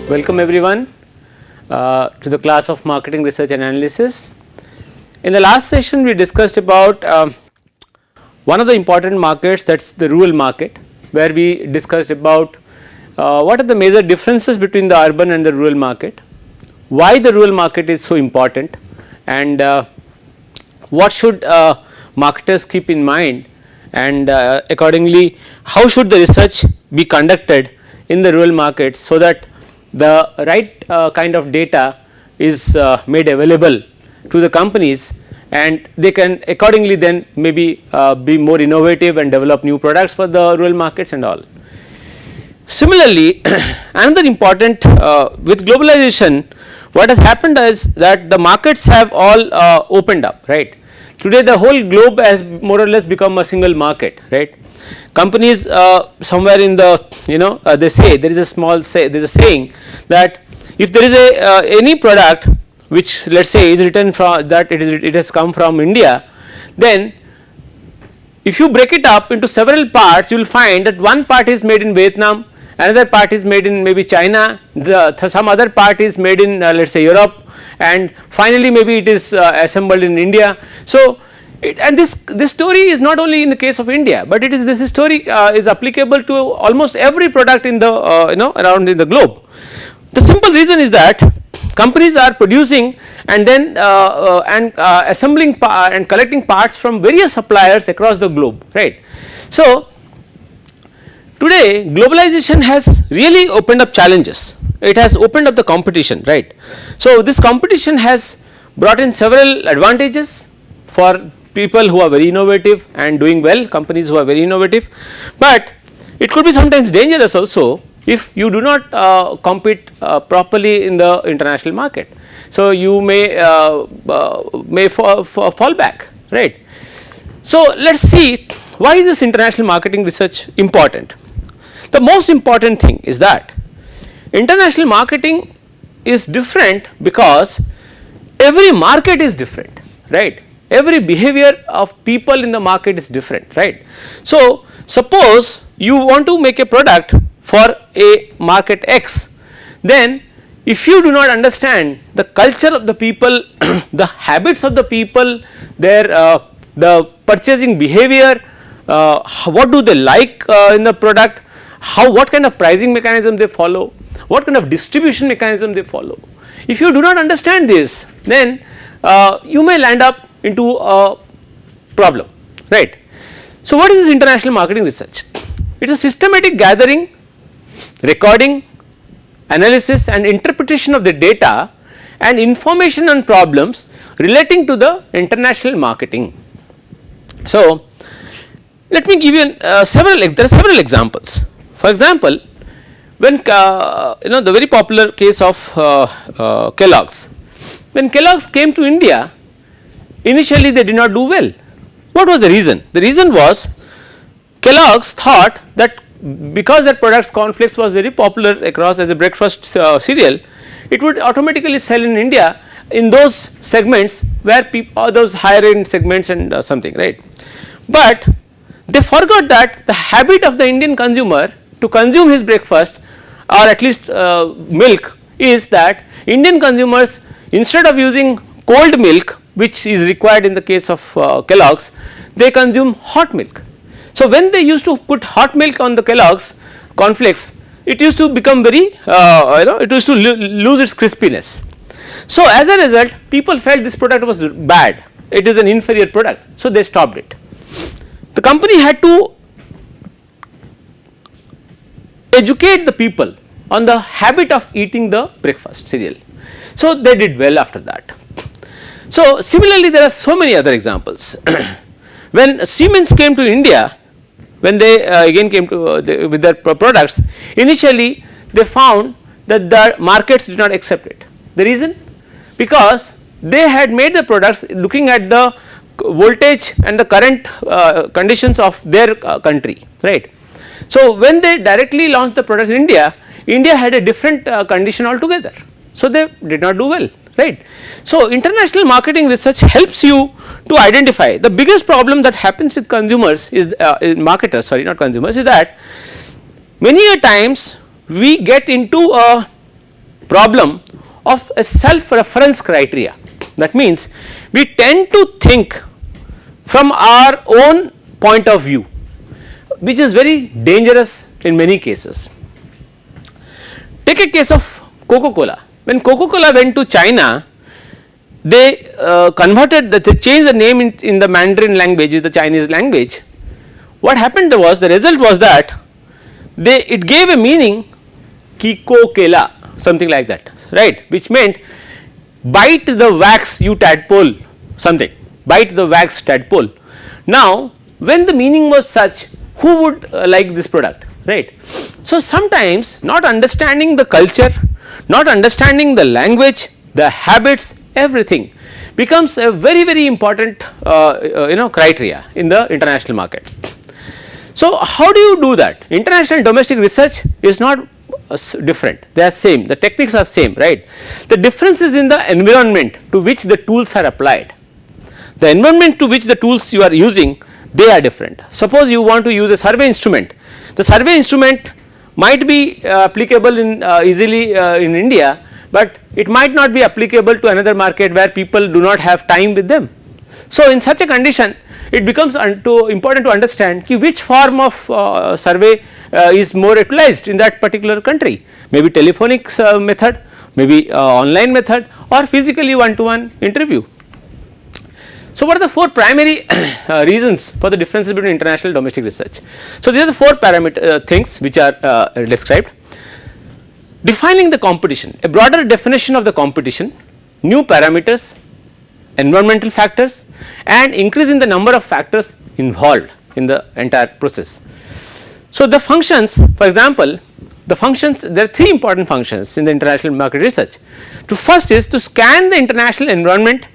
Welcome everyone to the class of marketing research and analysis. In the last session we discussed about one of the important markets, that is the rural market, where we discussed about what are the major differences between the urban and the rural market, why the rural market is so important, and what should marketers keep in mind, and accordingly how should the research be conducted in the rural markets so that the right kind of data is made available to the companies and they can accordingly then maybe be more innovative and develop new products for the rural markets and all. Similarly, another important with globalization, what has happened is that the markets have all opened up, right. Today the whole globe has more or less become a single market, right. Companies somewhere in the they say there is a small say, there is a saying that if there is a any product which let us say is written from that it has come from India, then if you break it up into several parts you will find that one part is made in Vietnam, another part is made in maybe China, some other part is made in let us say Europe, and finally maybe it is assembled in India. So and this story is not only in the case of India, but it is this story is applicable to almost every product in the around in the globe. The simple reason is that companies are producing and then assembling and collecting parts from various suppliers across the globe, right. So today globalization has really opened up challenges, it has opened up the competition, right. So this competition has brought in several advantages for people who are very innovative and doing well, companies who are very innovative, but it could be sometimes dangerous also if you do not compete properly in the international market. So you may fall back, right. So let us see why is this international marketing research important. The most important thing is that international marketing is different because every market is different, right. Every behavior of people in the market is different, right. So suppose you want to make a product for a market X, then if you do not understand the culture of the people, the habits of the people, their the purchasing behavior, what do they like in the product, what kind of pricing mechanism they follow, what kind of distribution mechanism they follow. If you do not understand this, then you may land up into a problem, right. So what is this international marketing research? It is a systematic gathering, recording, analysis and interpretation of the data and information on problems relating to the international marketing. So let me give you there are several examples. For example, when the very popular case of Kellogg's, when Kellogg's came to India, initially they did not do well. What was the reason? The reason was Kellogg's thought that because that product's cornflakes was very popular across as a breakfast cereal, it would automatically sell in India in those segments where people those higher end segments and something, right. But they forgot that the habit of the Indian consumer to consume his breakfast or at least milk is that Indian consumers, instead of using cold milk which is required in the case of Kellogg's, they consume hot milk. So when they used to put hot milk on the Kellogg's cornflakes, it used to become very it used to lose its crispiness. So as a result people felt this product was bad, it is an inferior product, so they stopped it. The company had to educate the people on the habit of eating the breakfast cereal, so they did well after that. So similarly there are so many other examples. When Siemens came to India, when they again came to with their products, initially they found that the markets did not accept it. The reason? Because they had made the products looking at the voltage and the current conditions of their country, right. So when they directly launched the products in India, India had a different condition altogether, so they did not do well, right. So international marketing research helps you to identify the biggest problem that happens with consumers is marketers, sorry, not consumers, is that many a times we get into a problem of a self reference criteria. That means we tend to think from our own point of view, which is very dangerous in many cases. Take a case of Coca-Cola. When Coca-Cola went to China, they they changed the name in the Mandarin language, the Chinese language. What happened was, the result was that it gave a meaning Kiko-Kela, something like that, right, which meant bite the wax you tadpole, something, bite the wax tadpole. Now when the meaning was such, who would like this product, right? So sometimes not understanding the culture, not understanding the language, the habits, everything becomes a very important criteria in the international markets. So how do you do that? International domestic research is not different, they are same, the techniques are same, right. The difference is in the environment to which the tools are applied. The environment to which the tools you are using, they are different. Suppose you want to use a survey instrument, the survey instrument might be applicable in easily in India, but it might not be applicable to another market where people do not have time with them. So in such a condition, it becomes important to understand which form of survey is more utilized in that particular country, maybe telephonic method, maybe online method, or physically one-to-one interview. So what are the four primary reasons for the differences between international and domestic research? So these are the four parameter things which are described. Defining the competition, a broader definition of the competition, new parameters, environmental factors, and increase in the number of factors involved in the entire process. So the functions, for example, there are three important functions in the international market research. First is to scan the international environment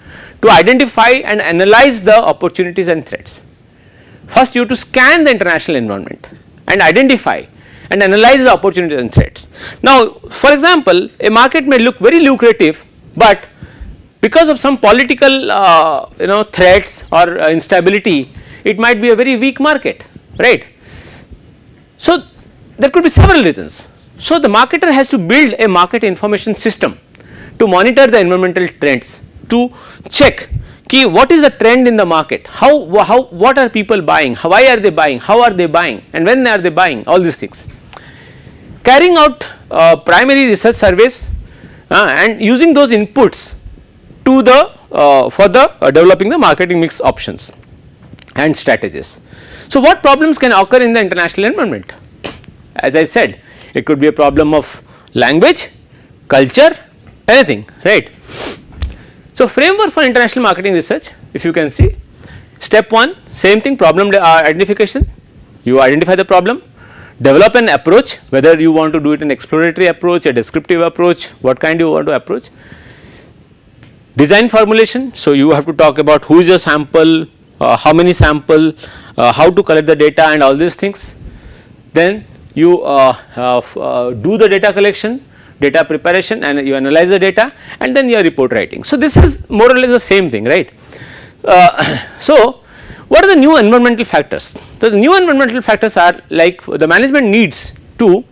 to identify and analyze the opportunities and threats. First you have to scan the international environment and identify and analyze the opportunities and threats. Now for example, a market may look very lucrative, but because of some political threats or instability, it might be a very weak market, right. So there could be several reasons. So the marketer has to build a market information system to monitor the environmental trends, to check what is the trend in the market, what are people buying, why are they buying, how are they buying, and when are they buying, all these things. Carrying out primary research surveys and using those inputs to for developing the marketing mix options and strategies. So what problems can occur in the international environment? As I said, it could be a problem of language, culture, anything, right. So framework for international marketing research, if you can see, step 1, same thing, problem identification. You identify the problem, develop an approach, whether you want to do it an exploratory approach, a descriptive approach, what kind you want to approach. Design formulation, so you have to talk about who is your sample, how many sample, how to collect the data and all these things. Then you do the data collection, data preparation, and you analyze the data, and then your report writing. So this is more or less the same thing, right. So what are the new environmental factors? So the new environmental factors are like the management needs to,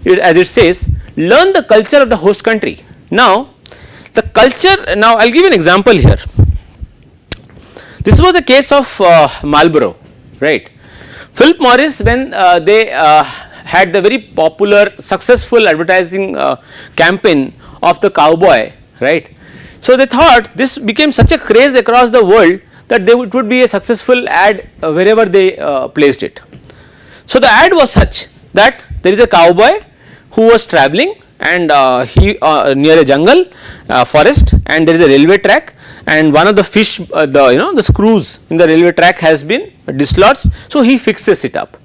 as it says, learn the culture of the host country. Now the culture, now I will give you an example here. This was the case of Marlboro, right. Philip Morris, when they had the very popular successful advertising campaign of the cowboy, right. So they thought this became such a craze across the world that it would be a successful ad wherever they placed it. So the ad was such that there is a cowboy who was travelling, and he near a jungle forest, and there is a railway track, and one of the fish the screws in the railway track has been dislodged, so he fixes it up.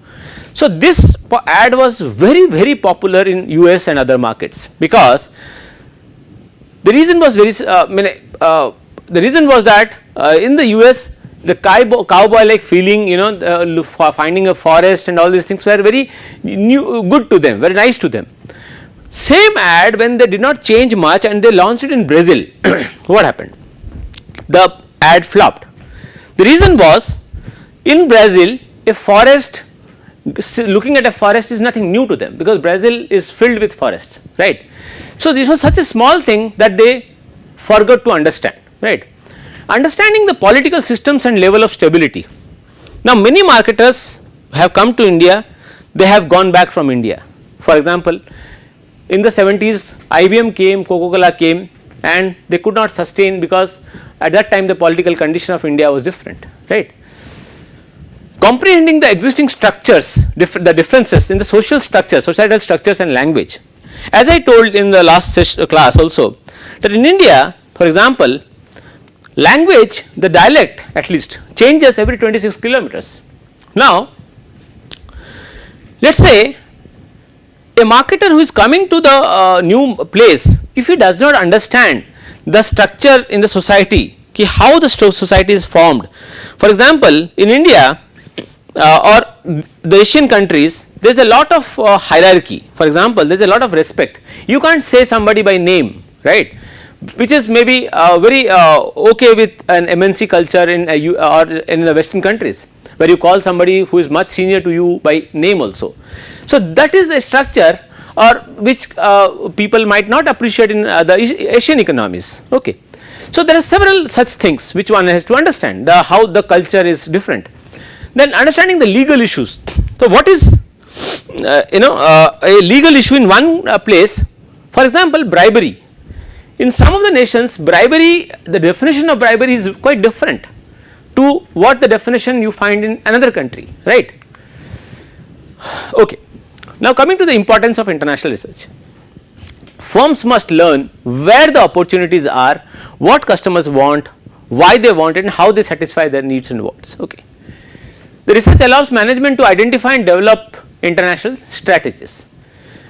So this ad was very popular in US and other markets, because the reason was the reason was that in the US the cowboy like feeling, finding a forest and all these things were very good to them, very nice to them. Same ad, when they did not change much and they launched it in Brazil, what happened? The ad flopped. The reason was, in Brazil a forest looking at a forest is nothing new to them, because Brazil is filled with forests, right. So, this was such a small thing that they forgot to understand, right. Understanding the political systems and level of stability. Now, many marketers have come to India, they have gone back from India. For example, in the 70s IBM came, Coca-Cola came, and they could not sustain, because at that time the political condition of India was different, right. Comprehending the existing structures, the differences in the social structures, societal structures and language. As I told in the last class also, that in India, for example, language, the dialect at least changes every 26 kilometers. Now, let us say a marketer who is coming to the new place, if he does not understand the structure in the society, how the society is formed. For example, in India or the Asian countries, there is a lot of hierarchy. For example, there is a lot of respect. You can't say somebody by name, right, which is maybe very okay with an MNC culture in or in the Western countries, where you call somebody who is much senior to you by name also. So, that is a structure or which people might not appreciate in the Asian economies, okay. So, there are several such things which one has to understand, how the culture is different. Then understanding the legal issues. So, what is a legal issue in one place, for example, bribery. In some of the nations, bribery, the definition of bribery is quite different to what the definition you find in another country, right. Okay. Now, coming to the importance of international research. Firms must learn where the opportunities are, what customers want, why they want it, and how they satisfy their needs and wants, okay. The research allows management to identify and develop international strategies,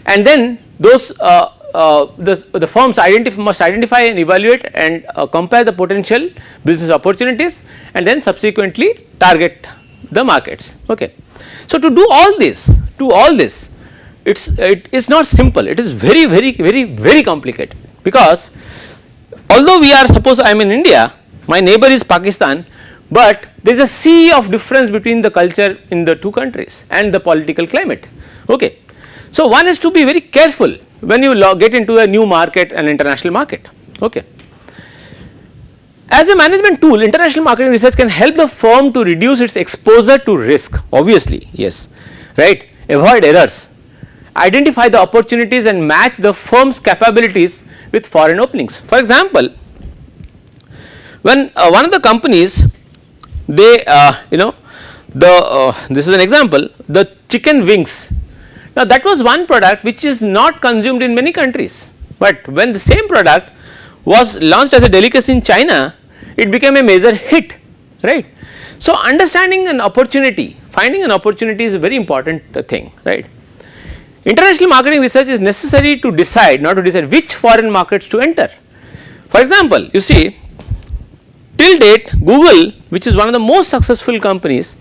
and then those the firms must identify and evaluate and compare the potential business opportunities, and then subsequently target the markets, okay. So, to do all this, it is not simple, it is very complicated, because although we are, suppose I am in India, my neighbor is Pakistan, but there is a sea of difference between the culture in the two countries and the political climate, okay. So, one has to be very careful when you get into a new market, an international market, okay. As a management tool, international marketing research can help the firm to reduce its exposure to risk, obviously, yes, right, avoid errors, identify the opportunities and match the firm's capabilities with foreign openings. For example, when one of the companies, they this is an example, the chicken wings. Now, that was one product which is not consumed in many countries, but when the same product was launched as a delicacy in China, it became a major hit, right. So, understanding an opportunity, finding an opportunity is a very important thing, right. International marketing research is necessary to decide, not to decide which foreign markets to enter. For example, you see, till date Google, which is one of the most successful companies,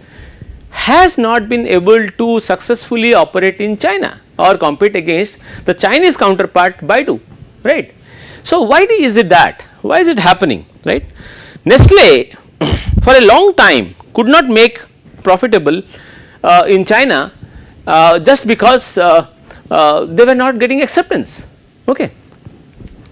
has not been able to successfully operate in China or compete against the Chinese counterpart Baidu, right. So, why is it that? Why is it happening, right? Nestle for a long time could not make profitable in China just because they were not getting acceptance, okay.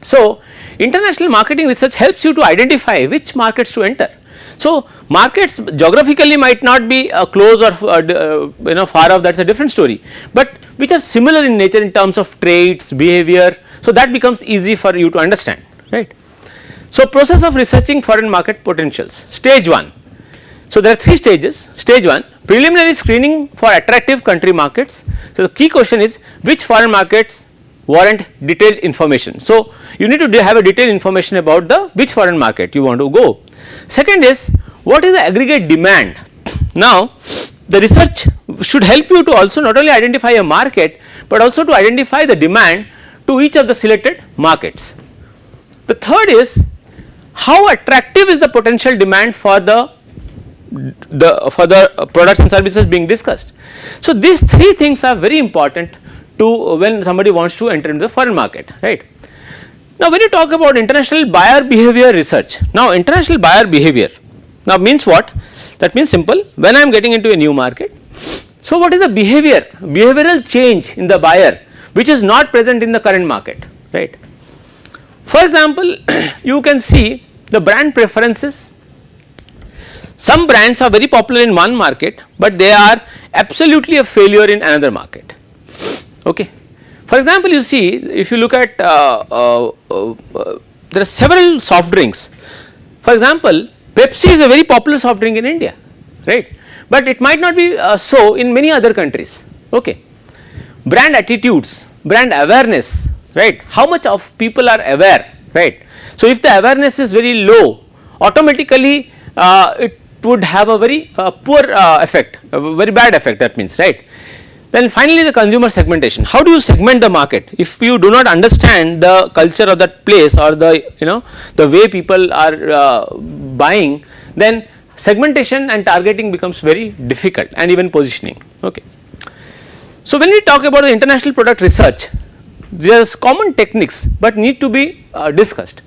So, international marketing research helps you to identify which markets to enter. So, markets geographically might not be close or far off, that is a different story, but which are similar in nature in terms of traits, behavior. So, that becomes easy for you to understand, right. So, process of researching foreign market potentials. Stage 1. So, there are 3 stages. Stage 1, preliminary screening for attractive country markets. So, the key question is which foreign markets warrant detailed information. So, you need to have a detailed information about the which foreign market you want to go. Second is what is the aggregate demand. Now, the research should help you to also not only identify a market, but also to identify the demand to each of the selected markets. The third is how attractive is the potential demand for the products and services being discussed. So, these 3 things are very important to when somebody wants to enter into the foreign market, right. Now, when you talk about international buyer behavior research, now international buyer behavior now means what? That means simple, when I am getting into a new market. So, what is the behavioral change in the buyer which is not present in the current market, right. For example, you can see the brand preferences. Some brands are very popular in one market, but they are absolutely a failure in another market. Okay. For example, you see if you look at there are several soft drinks. For example, Pepsi is a very popular soft drink in India, right, but it might not be so in many other countries. Okay. Brand attitudes, brand awareness, right, how much of people are aware, right. So, if the awareness is very low, automatically it would have a very poor effect, a very bad effect, that means, right. Then finally, the consumer segmentation. How do you segment the market if you do not understand the culture of that place or the the way people are buying, then segmentation and targeting becomes very difficult, and even positioning. Okay. So, when we talk about the international product research, there is common techniques, but need to be discussed.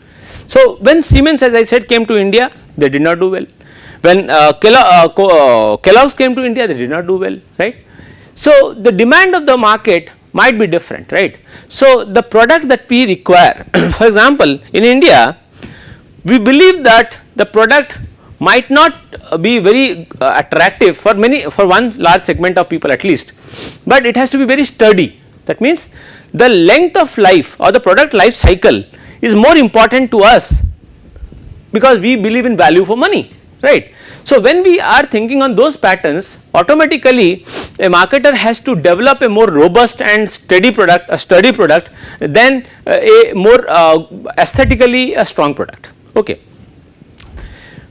So, when Siemens, as I said, came to India, they did not do well. When Kellogg's came to India, they did not do well, right. So, the demand of the market might be different, right. So, the product that we require for example, in India we believe that the product might not be very attractive for one large segment of people at least, but it has to be very sturdy. That means the length of life or the product life cycle is more important to us because we believe in value for money, right. So, when we are thinking on those patterns, automatically a marketer has to develop a more robust and steady product, a sturdy product, than a more aesthetically a strong product. Okay.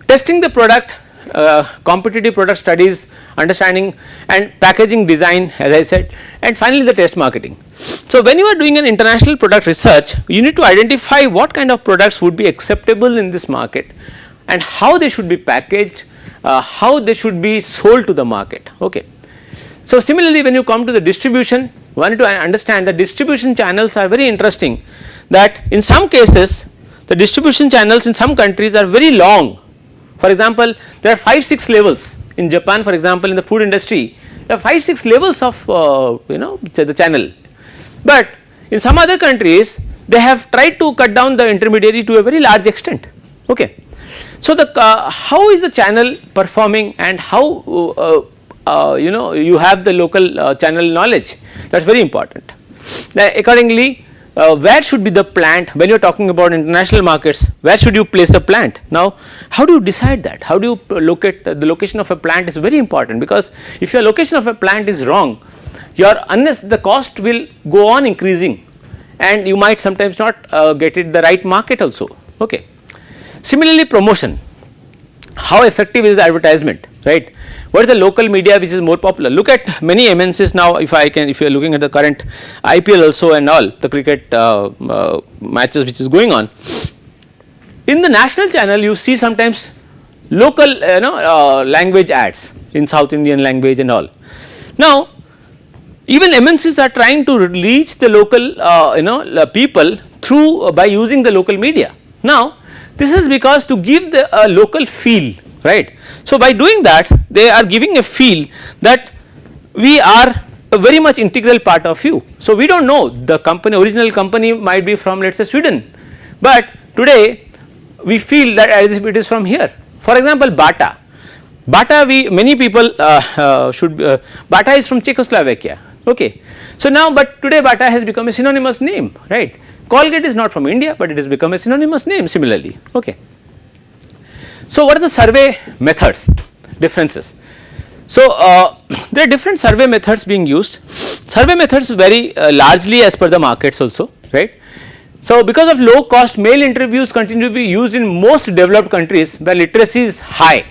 Testing the product, competitive product studies, understanding and packaging design, as I said, and finally the test marketing. So, when you are doing an international product research, you need to identify what kind of products would be acceptable in this market and how they should be packaged, how they should be sold to the market. Okay. So, similarly, when you come to the distribution, one need to understand that distribution channels are very interesting, that in some cases the distribution channels in some countries are very long. For example, there are 5-6 levels in Japan, for example, in the food industry there are 5-6 levels of the channel, but in some other countries they have tried to cut down the intermediary to a very large extent. Okay. So, the how is the channel performing and how you have the local channel knowledge, that is very important. Accordingly, where should be the plant when you are talking about international markets, where should you place a plant? Now, how do you decide that? How do you locate the location of a plant is very important, because if your location of a plant is wrong, unless the cost will go on increasing and you might sometimes not get it the right market also. Okay. Similarly, promotion, how effective is the advertisement, right? What is the local media which is more popular? Look at many MNCs now, if you are looking at the current IPL also and all the cricket matches which is going on. In the national channel you see sometimes local language ads in South Indian language and all. Now, even MNCs are trying to reach the local people through by using the local media. Now, this is because to give the local feel, right. So, by doing that they are giving a feel that we are a very much integral part of you. So, we do not know the company, original company might be from, let us say, Sweden, but today we feel that as if it is from here. For example, Bata, many people Bata is from Czechoslovakia. Okay. So, now but today Bata has become a synonymous name, right. Colgate is not from India, but it has become a synonymous name similarly. Okay. So, what are the survey methods differences? So, there are different survey methods being used. Survey methods vary largely as per the markets also, right. So, because of low cost, mail interviews continue to be used in most developed countries where literacy is high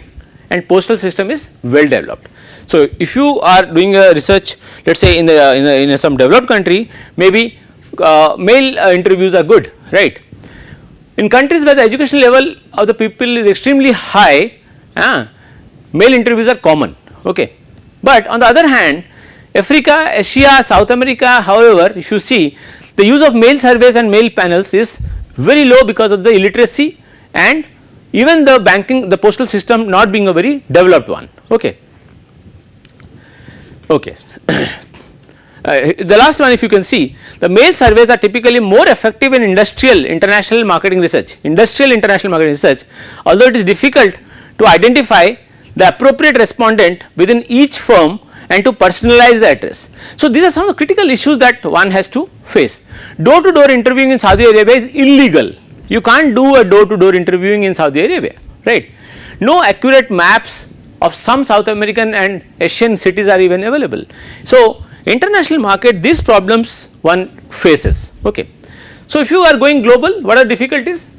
and postal system is well developed. So, if you are doing a research, let us say in some developed country, maybe mail interviews are good, right. In countries where the education level of the people is extremely high, mail interviews are common. Okay. But on the other hand, Africa, Asia, South America, however, if you see, the use of mail surveys and mail panels is very low because of the illiteracy and even the banking, the postal system not being a very developed one. Okay. Okay. The last one, if you can see, the mail surveys are typically more effective in industrial international marketing research, although it is difficult to identify the appropriate respondent within each firm and to personalize the address. So, these are some of the critical issues that one has to face. Door to door interviewing in Saudi Arabia is illegal. You can't do a door to door interviewing in Saudi Arabia, right. No accurate maps of some South American and Asian cities are even available. So, international market, these problems one faces. Okay. So, if you are going global, what are difficulties?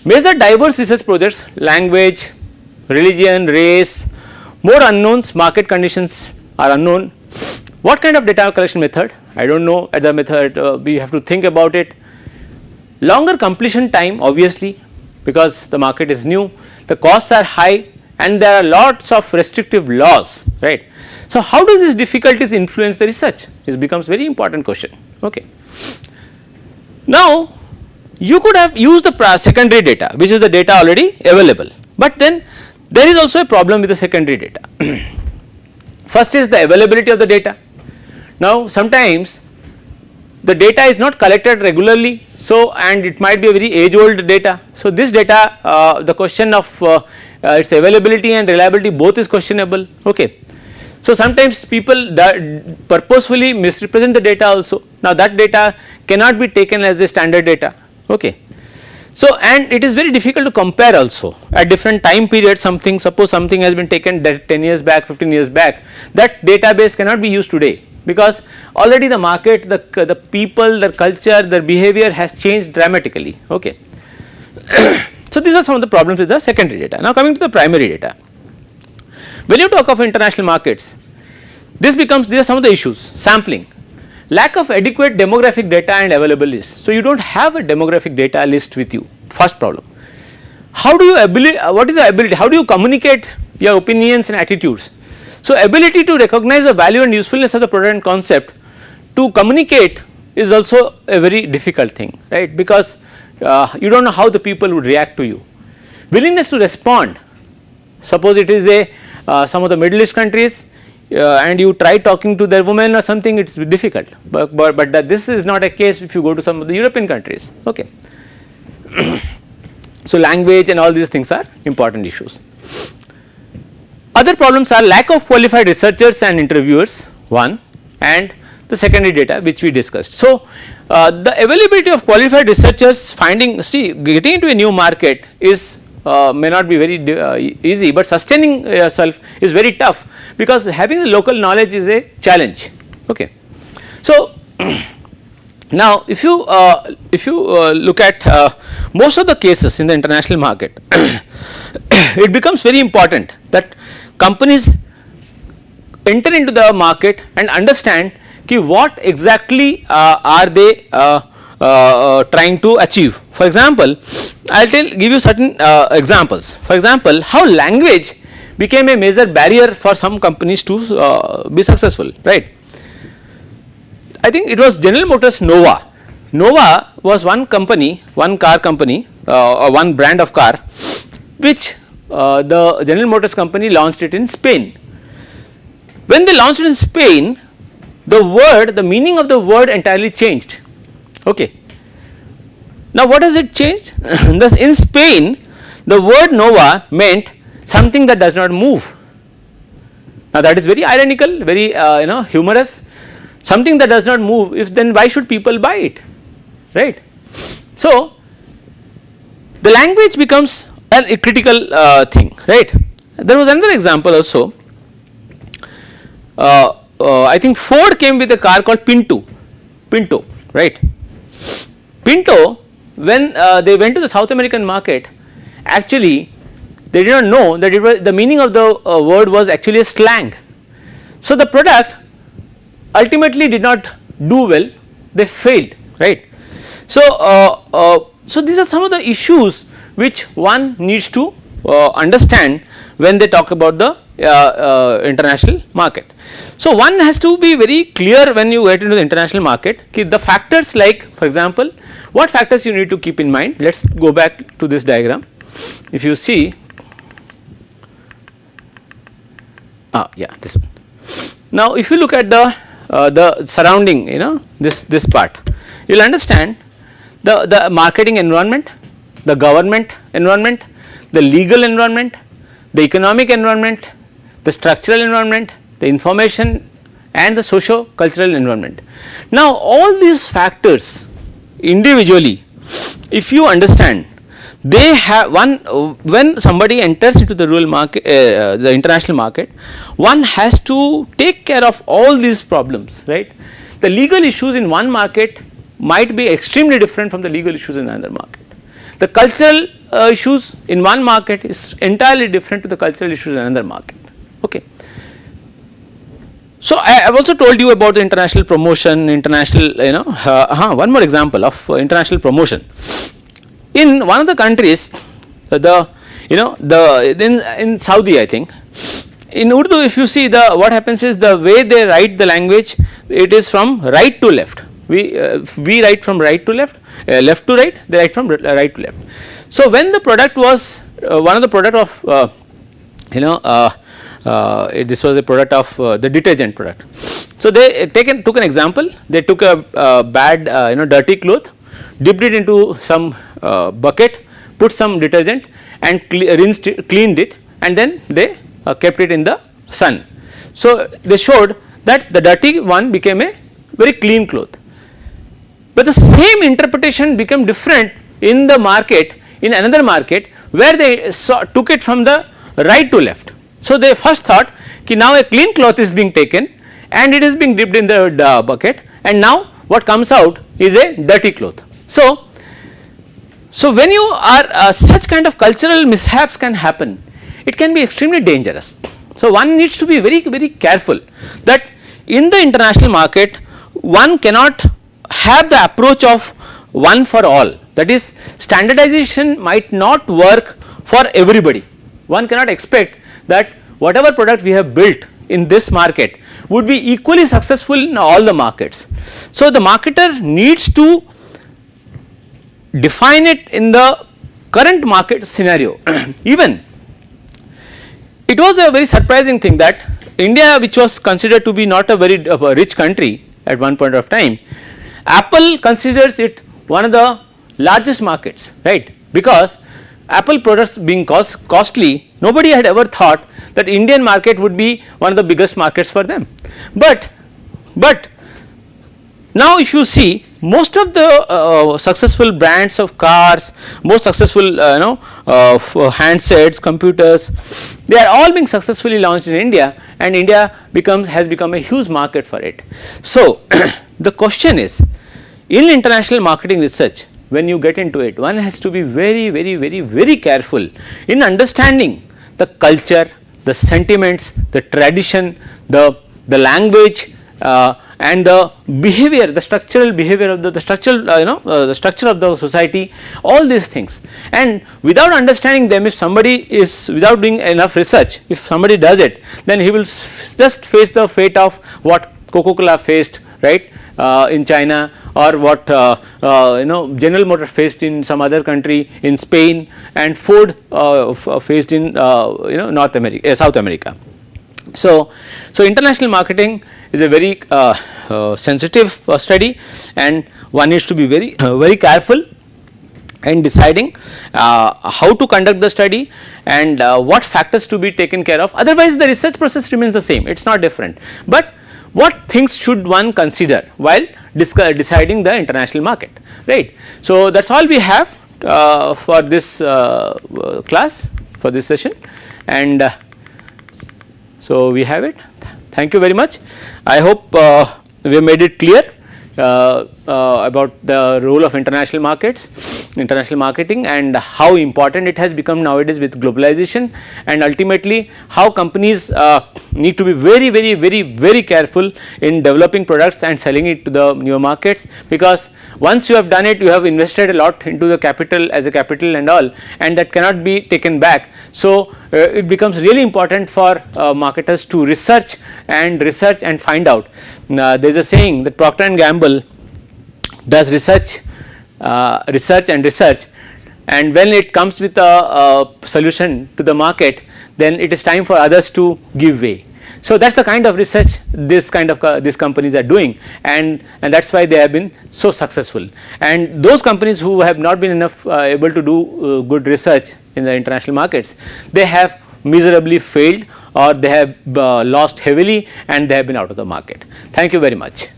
Major diverse research projects, language, religion, race, more unknowns, market conditions are unknown. What kind of data collection method? I do not know at the method, we have to think about it. Longer completion time, obviously, because the market is new, the costs are high and there are lots of restrictive laws, right. So, how do these difficulties influence the research? This becomes very important question. Okay. Now, you could have used the secondary data, which is the data already available, but then there is also a problem with the secondary data. First is the availability of the data. Now, sometimes the data is not collected regularly, so and it might be a very age old data. So, this data, the question of its availability and reliability both is questionable. Okay. So, sometimes people purposefully misrepresent the data also. Now, that data cannot be taken as a standard data. Okay. So, and it is very difficult to compare also at different time periods. Suppose something has been taken 10 years back, 15 years back, that database cannot be used today, because already the market, the people, their culture, their behavior has changed dramatically. Okay. So, these are some of the problems with the secondary data. Now, coming to the primary data. When you talk of international markets, these are some of the issues. Sampling, lack of adequate demographic data and available list. So, you do not have a demographic data list with you, first problem. How do you what is the ability, how do you communicate your opinions and attitudes? So, ability to recognize the value and usefulness of the product and concept to communicate is also a very difficult thing, right, because you do not know how the people would react to you. Willingness to respond, suppose it is a some of the Middle East countries and you try talking to their women or something, it is difficult, but that this is not a case if you go to some of the European countries. Okay. So, language and all these things are important issues. Other problems are lack of qualified researchers and interviewers, one, and the secondary data which we discussed. So, the availability of qualified researchers, getting into a new market is may not be very easy, but sustaining yourself is very tough, because having the local knowledge is a challenge. Okay. So, now if you look at most of the cases in the international market, it becomes very important that companies enter into the market and understand what exactly are they trying to achieve. For example, I will give you certain examples. For example, how language became a major barrier for some companies to be successful, right. I think it was General Motors Nova. Nova was one company, one car company or one brand of car, which the General Motors company launched it in Spain. When they launched it in Spain, the meaning of the word entirely changed. Okay. Now, what has it changed? In Spain, the word Nova meant something that does not move. Now, that is very ironical, very humorous. Something that does not move, if then why should people buy it, right? So, the language becomes a critical thing, right? There was another example also. I think Ford came with a car called Pinto, right? Pinto, when they went to the South American market, actually they did not know that the meaning of the word was actually a slang. So, the product ultimately did not do well, they failed, right. So, so these are some of the issues which one needs to understand when they talk about the international market. So, one has to be very clear when you get into the international market, the factors like, for example, what factors you need to keep in mind. Let us go back to this diagram. If you see, yeah, this one. Now, if you look at the surrounding, this part, you will understand the marketing environment, the government environment, the legal environment, the economic environment, the structural environment, the information and the socio-cultural environment. Now, all these factors individually, if you understand, they have when somebody enters into the rural market, the international market, one has to take care of all these problems, right. The legal issues in one market might be extremely different from the legal issues in another market. The cultural issues in one market is entirely different to the cultural issues in another market. Okay. So, I have also told you about the international promotion, international, one more example of international promotion. In one of the countries, in Saudi, I think, in Urdu, if you see what happens is the way they write the language, it is from right to left. We write from right to left, left to right, they write from right to left. So, when the product was one of the product of this was a product of the detergent product. So, they took an example, they took a bad dirty cloth, dipped it into some bucket, put some detergent and cleaned it, and then they kept it in the sun. So, they showed that the dirty one became a very clean cloth, but the same interpretation became different in the market, in another market where they took it from the right to left. So, they first thought ki now a clean cloth is being taken and it is being dipped in the bucket, and now what comes out is a dirty cloth. So, when you are such kind of cultural mishaps can happen, it can be extremely dangerous. So, one needs to be very, very careful that in the international market one cannot have the approach of one for all, that is standardization might not work for everybody. One cannot expect that whatever product we have built in this market would be equally successful in all the markets. So, the marketer needs to define it in the current market scenario. Even it was a very surprising thing that India, which was considered to be not a very rich country at one point of time, Apple considers it one of the largest markets, right, because Apple products being costly, nobody had ever thought that Indian market would be one of the biggest markets for them. But now if you see, most of the successful brands of cars, most successful handsets, computers, they are all being successfully launched in India, and India has become a huge market for it. So, the question is, in international marketing research, when you get into it, one has to be very, very, very, very careful in understanding the culture, the sentiments, the tradition, the language and the behavior, the structural behavior of the structure of the society, all these things. And without understanding them, if somebody is without doing enough research, if somebody does it, then he will just face the fate of what Coca-Cola faced, right, in China, or what General Motors faced in some other country in Spain, and Ford faced in North America, South America. So, international marketing is a very sensitive study, and one needs to be very very careful in deciding how to conduct the study and what factors to be taken care of. Otherwise, the research process remains the same, it is not different, but what things should one consider while deciding the international market, right. So, that is all we have for this class, for this session, and so we have it. Thank you very much. I hope we have made it clear about the role of international markets, international marketing, and how important it has become nowadays with globalization, and ultimately how companies need to be very, very, very, very careful in developing products and selling it to the newer markets, because once you have done it, you have invested a lot into the capital as a capital and all, and that cannot be taken back. So, it becomes really important for marketers to research and find out. There is a saying that Procter & Gamble does research, and when it comes with a solution to the market, then it is time for others to give way. So, that is the kind of research these companies are doing, and that is why they have been so successful. And those companies who have not been able to do good research in the international markets, they have miserably failed, or they have lost heavily, and they have been out of the market. Thank you very much.